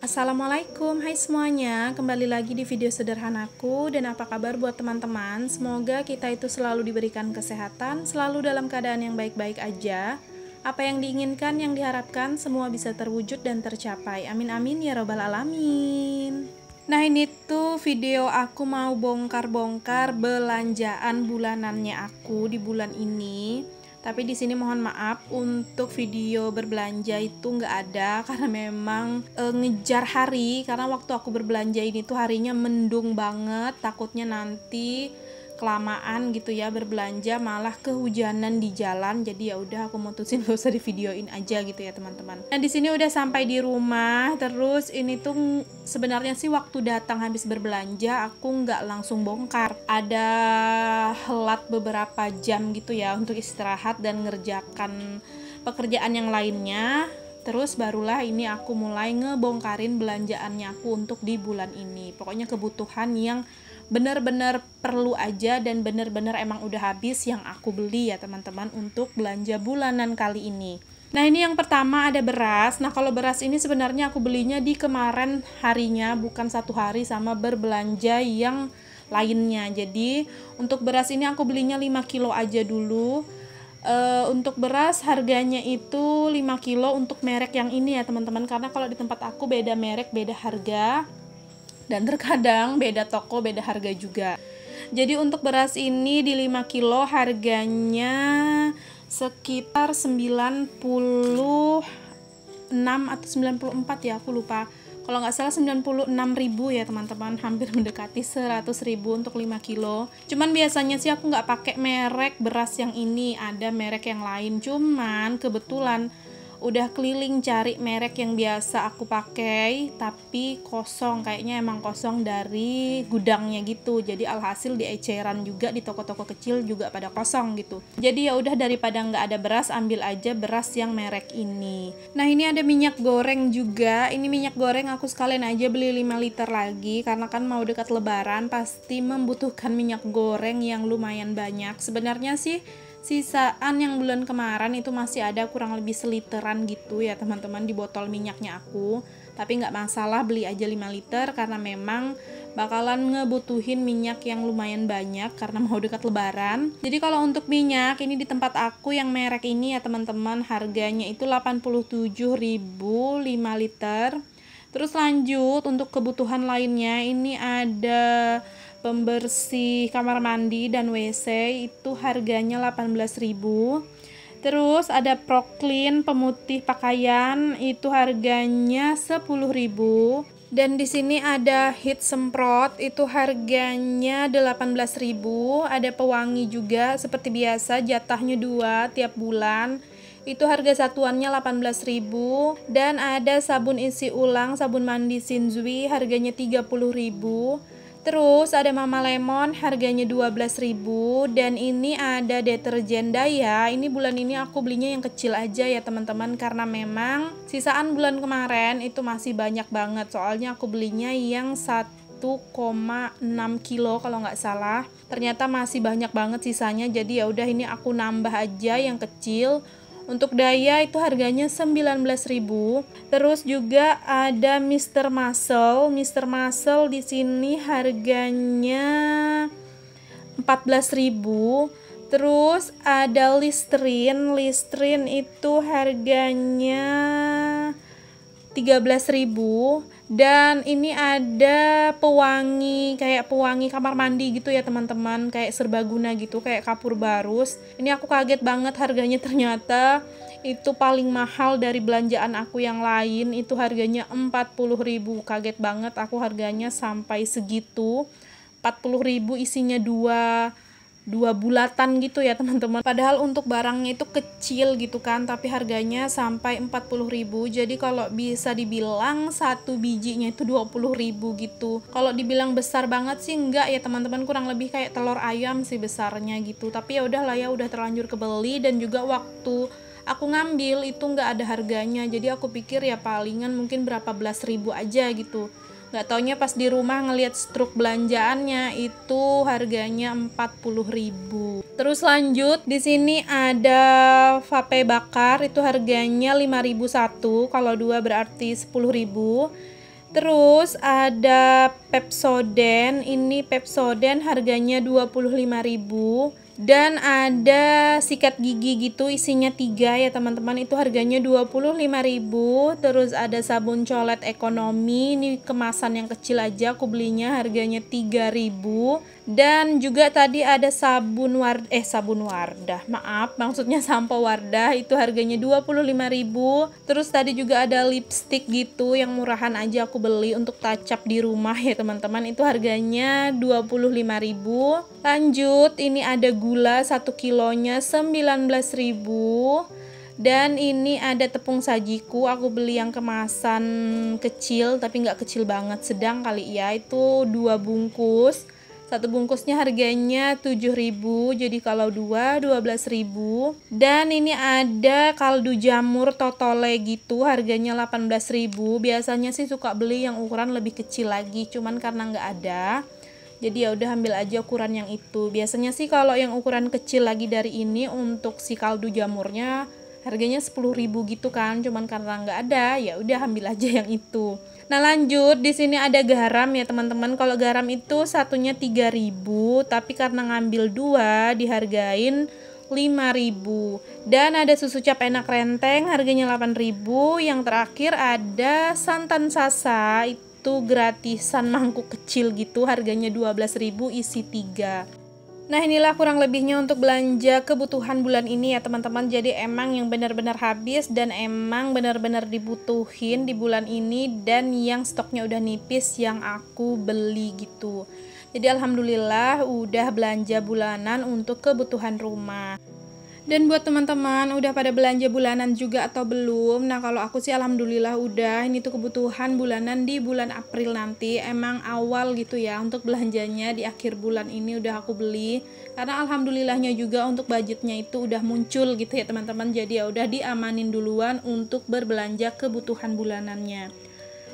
Assalamualaikum, hai semuanya, kembali lagi di video sederhanaku. Dan apa kabar buat teman-teman? Semoga kita itu selalu diberikan kesehatan, selalu dalam keadaan yang baik-baik aja. Apa yang diinginkan, yang diharapkan, semua bisa terwujud dan tercapai. Amin amin ya robbal alamin. Nah, ini tuh video aku mau bongkar-bongkar belanjaan bulanannya aku di bulan ini. Tapi di sini mohon maaf untuk video berbelanja itu nggak ada karena memang ngejar hari, karena waktu aku berbelanja ini tuh harinya mendung banget, takutnya nanti kelamaan gitu ya berbelanja malah kehujanan di jalan. Jadi ya udah aku mutusin gak usah di videoin aja gitu ya teman-teman. Nah, di sini udah sampai di rumah. Terus ini tuh sebenarnya sih waktu datang habis berbelanja aku nggak langsung bongkar, ada helat beberapa jam gitu ya untuk istirahat dan ngerjakan pekerjaan yang lainnya. Terus barulah ini aku mulai ngebongkarin belanjaannya aku untuk di bulan ini. Pokoknya kebutuhan yang benar-benar perlu aja dan benar-benar emang udah habis yang aku beli ya teman-teman untuk belanja bulanan kali ini. Nah, ini yang pertama ada beras. Nah, kalau beras ini sebenarnya aku belinya di kemarin harinya, bukan satu hari sama berbelanja yang lainnya. Jadi untuk beras ini aku belinya 5 kilo aja dulu. Untuk beras harganya itu 5 kilo untuk merek yang ini ya teman-teman, karena kalau di tempat aku beda merek beda harga, dan terkadang beda toko beda harga juga. Jadi untuk beras ini di 5 kilo harganya sekitar 96 atau 94 ya, aku lupa. Kalau nggak salah 96.000 ya teman-teman, hampir mendekati 100.000 untuk 5 kilo. Cuman biasanya sih aku nggak pakai merek beras yang ini, ada merek yang lain. Cuman kebetulan udah keliling cari merek yang biasa aku pakai tapi kosong, kayaknya emang kosong dari gudangnya gitu. Jadi alhasil di eceran juga di toko-toko kecil juga pada kosong gitu. Jadi ya udah, daripada nggak ada beras, ambil aja beras yang merek ini. Nah, ini ada minyak goreng juga. Ini minyak goreng aku sekalian aja beli 5 liter lagi karena kan mau dekat lebaran, pasti membutuhkan minyak goreng yang lumayan banyak. Sebenarnya sih sisaan yang bulan kemarin itu masih ada kurang lebih seliteran gitu ya teman-teman di botol minyaknya aku. Tapi nggak masalah, beli aja 5 liter karena memang bakalan ngebutuhin minyak yang lumayan banyak karena mau dekat lebaran. Jadi kalau untuk minyak ini di tempat aku yang merek ini ya teman-teman, harganya itu 87.000 5 liter. Terus lanjut untuk kebutuhan lainnya, ini ada pembersih kamar mandi dan WC, itu harganya 18.000. Terus ada Proclean pemutih pakaian, itu harganya 10.000. Dan di sini ada Heat semprot, itu harganya 18.000. Ada pewangi juga seperti biasa, jatahnya 2 tiap bulan. Itu harga satuannya 18.000. Dan ada sabun isi ulang, sabun mandi Shinzui, harganya 30.000. Terus ada Mama Lemon, harganya 12.000. Dan ini ada deterjen Daya. Ini bulan ini aku belinya yang kecil aja ya teman-teman, karena memang sisaan bulan kemarin itu masih banyak banget. Soalnya aku belinya yang 1,6 kilo kalau nggak salah. Ternyata masih banyak banget sisanya. Jadi ya udah, ini aku nambah aja yang kecil. Untuk Daya itu harganya 19.000. Terus juga ada Mr. Muscle. Mr. Muscle di sini harganya 14.000. Terus ada Listerine. Listerine itu harganya 13.000. Dan ini ada pewangi, kayak pewangi kamar mandi gitu ya teman-teman, kayak serbaguna gitu, kayak kapur barus. Ini aku kaget banget harganya, ternyata itu paling mahal dari belanjaan aku yang lain, itu harganya 40.000. Kaget banget aku harganya sampai segitu. 40.000 isinya 2 2 bulatan gitu ya teman-teman. Padahal untuk barangnya itu kecil gitu kan, tapi harganya sampai 40.000. Jadi kalau bisa dibilang satu bijinya itu 20.000 gitu. Kalau dibilang besar banget sih enggak ya teman-teman, kurang lebih kayak telur ayam sih besarnya gitu. Tapi ya udahlah ya, udah terlanjur kebeli, dan juga waktu aku ngambil itu nggak ada harganya. Jadi aku pikir ya palingan mungkin berapa belas ribu aja gitu. Nggak taunya pas di rumah ngelihat struk belanjaannya itu harganya 40.000. Terus lanjut, di sini ada vape bakar, itu harganya 5.000 satu, kalau 2 berarti 10.000. Terus ada Pepsodent, ini Pepsodent harganya 25.000. Dan ada sikat gigi gitu, isinya 3 ya teman-teman, itu harganya 25.000. Terus ada sabun colet ekonomi, ini kemasan yang kecil aja, aku belinya harganya 3.000. Dan juga tadi ada sabun Wardah, maaf, maksudnya sampo Wardah, itu harganya 25.000. Terus tadi juga ada lipstick gitu yang murahan aja, aku beli untuk touch up di rumah ya teman-teman, itu harganya 25.000. Lanjut, ini ada gula 1 kilonya 19.000. Dan ini ada tepung sajiku, aku beli yang kemasan kecil, tapi nggak kecil banget, sedang kali ya, itu 2 bungkus. Satu bungkusnya harganya 7.000, jadi kalau 2 12.000. Dan ini ada kaldu jamur totole gitu, harganya 18.000. Biasanya sih suka beli yang ukuran lebih kecil lagi, cuman karena nggak ada, jadi ya udah ambil aja ukuran yang itu. Biasanya sih kalau yang ukuran kecil lagi dari ini untuk si kaldu jamurnya harganya 10.000 gitu kan, cuman karena nggak ada ya udah ambil aja yang itu. Nah lanjut, di sini ada garam ya teman-teman. Kalau garam itu satunya 3.000, tapi karena ngambil 2 dihargain 5.000. Dan ada susu cap enak renteng harganya 8.000. Yang terakhir ada santan sasa, itu gratisan mangkuk kecil gitu, harganya 12.000, isi 3. Nah inilah kurang lebihnya untuk belanja kebutuhan bulan ini ya teman-teman. Jadi emang yang benar-benar habis dan emang benar-benar dibutuhin di bulan ini, dan yang stoknya udah nipis yang aku beli gitu. Jadi alhamdulillah udah belanja bulanan untuk kebutuhan rumah. Dan buat teman-teman udah pada belanja bulanan juga atau belum? Nah kalau aku sih alhamdulillah udah. Ini tuh kebutuhan bulanan di bulan April nanti. Emang awal gitu ya untuk belanjanya di akhir bulan ini udah aku beli. Karena alhamdulillahnya juga untuk budgetnya itu udah muncul gitu ya teman-teman. Jadi ya udah diamanin duluan untuk berbelanja kebutuhan bulanannya.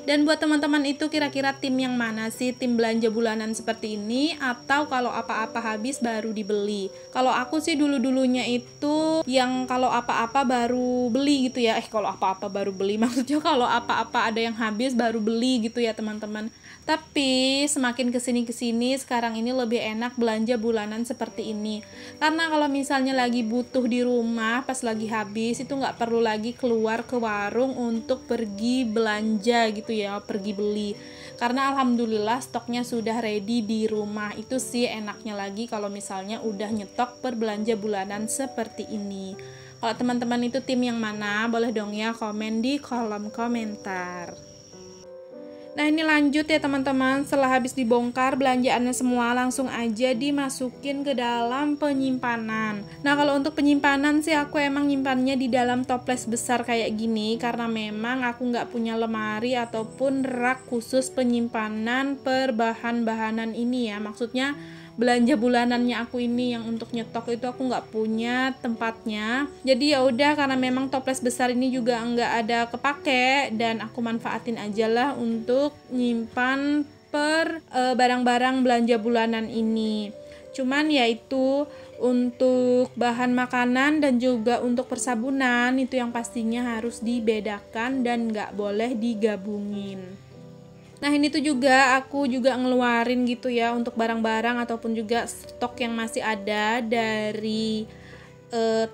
Dan buat teman-teman itu kira-kira tim yang mana sih, tim belanja bulanan seperti ini atau kalau apa-apa habis baru dibeli? Kalau aku sih dulu-dulunya itu yang kalau apa-apa baru beli gitu ya. Kalau apa-apa baru beli maksudnya kalau apa-apa ada yang habis baru beli gitu ya teman-teman. Tapi semakin kesini sekarang ini lebih enak belanja bulanan seperti ini. Karena kalau misalnya lagi butuh di rumah pas lagi habis, itu nggak perlu lagi keluar ke warung untuk pergi belanja gitu ya, pergi beli. Karena alhamdulillah stoknya sudah ready di rumah. Itu sih enaknya lagi kalau misalnya udah nyetok berbelanja bulanan seperti ini. Kalau teman-teman itu tim yang mana? Boleh dong ya komen di kolom komentar. Nah ini lanjut ya teman-teman, setelah habis dibongkar belanjaannya semua langsung aja dimasukin ke dalam penyimpanan. Nah kalau untuk penyimpanan sih aku emang nyimpannya di dalam toples besar kayak gini, karena memang aku nggak punya lemari ataupun rak khusus penyimpanan per bahan-bahanan ini ya. Maksudnya belanja bulanannya aku ini yang untuk nyetok itu aku nggak punya tempatnya. Jadi ya udah, karena memang toples besar ini juga nggak ada kepake dan aku manfaatin aja lah untuk nyimpan per barang-barang belanja bulanan ini. Cuman ya itu untuk bahan makanan dan juga untuk persabunan itu yang pastinya harus dibedakan dan nggak boleh digabungin. Nah ini tuh juga aku juga ngeluarin gitu ya untuk barang-barang ataupun juga stok yang masih ada dari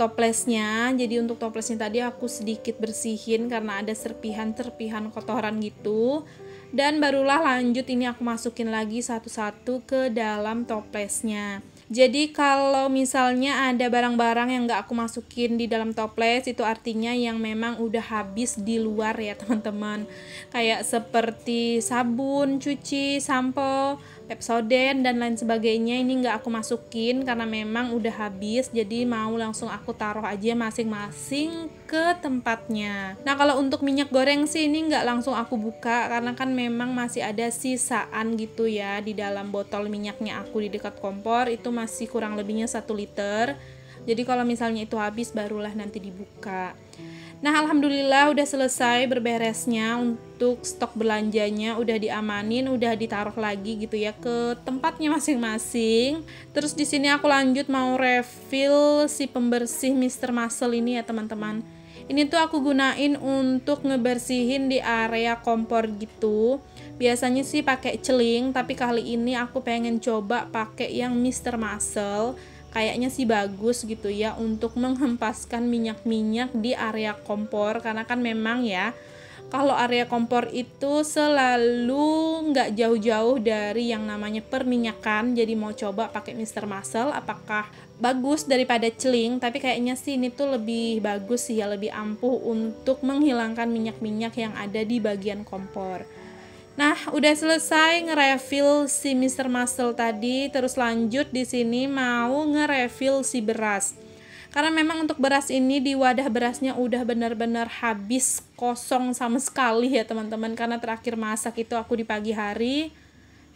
toplesnya. Jadi untuk toplesnya tadi aku sedikit bersihin karena ada serpihan-serpihan kotoran gitu. Dan barulah lanjut ini aku masukin lagi satu-satu ke dalam toplesnya. Jadi kalau misalnya ada barang-barang yang nggak aku masukin di dalam toples, itu artinya yang memang udah habis di luar ya teman-teman. Kayak seperti sabun, cuci, sampo, Pepsodent dan lain sebagainya ini nggak aku masukin karena memang udah habis, jadi mau langsung aku taruh aja masing-masing ke tempatnya. Nah kalau untuk minyak goreng sih ini nggak langsung aku buka karena kan memang masih ada sisaan gitu ya di dalam botol minyaknya aku di dekat kompor, itu masih kurang lebihnya 1 liter. Jadi kalau misalnya itu habis barulah nanti dibuka. Nah alhamdulillah udah selesai berberesnya untuk stok belanjanya, udah diamanin, udah ditaruh lagi gitu ya ke tempatnya masing-masing. Terus di sini aku lanjut mau refill si pembersih Mr. Muscle ini ya teman-teman. Ini tuh aku gunain untuk ngebersihin di area kompor gitu. Biasanya sih pakai celing, tapi kali ini aku pengen coba pakai yang Mr. Muscle. Kayaknya sih bagus gitu ya untuk menghempaskan minyak-minyak di area kompor, karena kan memang ya kalau area kompor itu selalu nggak jauh-jauh dari yang namanya perminyakan. Jadi mau coba pakai Mr. Muscle apakah bagus daripada celing, tapi kayaknya sih ini tuh lebih bagus sih ya, lebih ampuh untuk menghilangkan minyak-minyak yang ada di bagian kompor. Nah, udah selesai nge-refill si Mr. Muscle tadi, terus lanjut di sini mau nge-refill si beras. Karena memang untuk beras ini di wadah berasnya udah benar-benar habis, kosong sama sekali ya teman-teman, karena terakhir masak itu aku di pagi hari.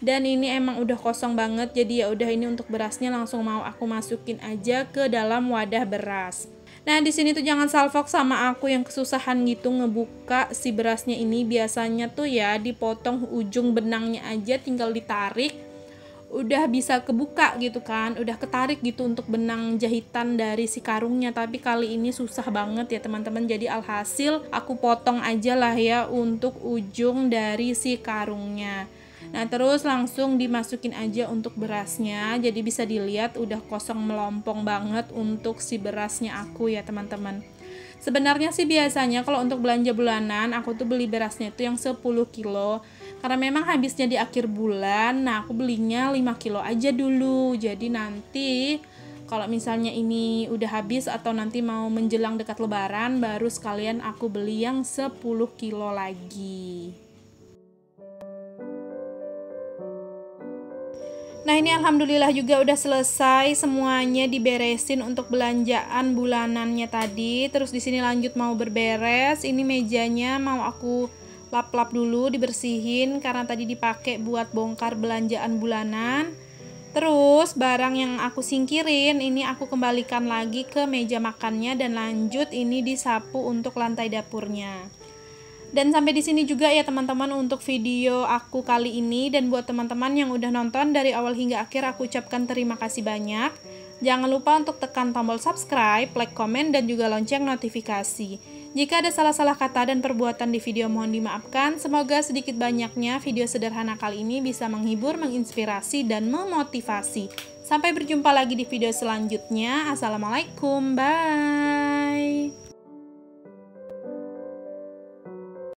Dan ini emang udah kosong banget, jadi ya udah ini untuk berasnya langsung mau aku masukin aja ke dalam wadah beras. Nah, di sini tuh jangan salfok sama aku yang kesusahan gitu ngebuka si berasnya ini. Biasanya tuh ya dipotong ujung benangnya aja, tinggal ditarik udah bisa kebuka gitu kan, udah ketarik gitu untuk benang jahitan dari si karungnya. Tapi kali ini susah banget ya teman-teman, jadi alhasil aku potong aja lah ya untuk ujung dari si karungnya. Nah terus langsung dimasukin aja untuk berasnya, jadi bisa dilihat udah kosong melompong banget untuk si berasnya aku ya teman-teman. Sebenarnya sih biasanya kalau untuk belanja bulanan aku tuh beli berasnya itu yang 10 kilo, karena memang habisnya di akhir bulan. Nah aku belinya 5 kilo aja dulu, jadi nanti kalau misalnya ini udah habis atau nanti mau menjelang dekat lebaran baru sekalian aku beli yang 10 kilo lagi. Nah ini alhamdulillah juga udah selesai semuanya diberesin untuk belanjaan bulanannya tadi. Terus di sini lanjut mau berberes. Ini mejanya mau aku lap-lap dulu, dibersihin karena tadi dipakai buat bongkar belanjaan bulanan. Terus barang yang aku singkirin ini aku kembalikan lagi ke meja makannya dan lanjut ini disapu untuk lantai dapurnya. Dan sampai di sini juga ya teman-teman untuk video aku kali ini, dan buat teman-teman yang udah nonton dari awal hingga akhir aku ucapkan terima kasih banyak. Jangan lupa untuk tekan tombol subscribe, like, komen, dan juga lonceng notifikasi. Jika ada salah-salah kata dan perbuatan di video mohon dimaafkan. Semoga sedikit banyaknya video sederhana kali ini bisa menghibur, menginspirasi, dan memotivasi. Sampai berjumpa lagi di video selanjutnya. Assalamualaikum, bye.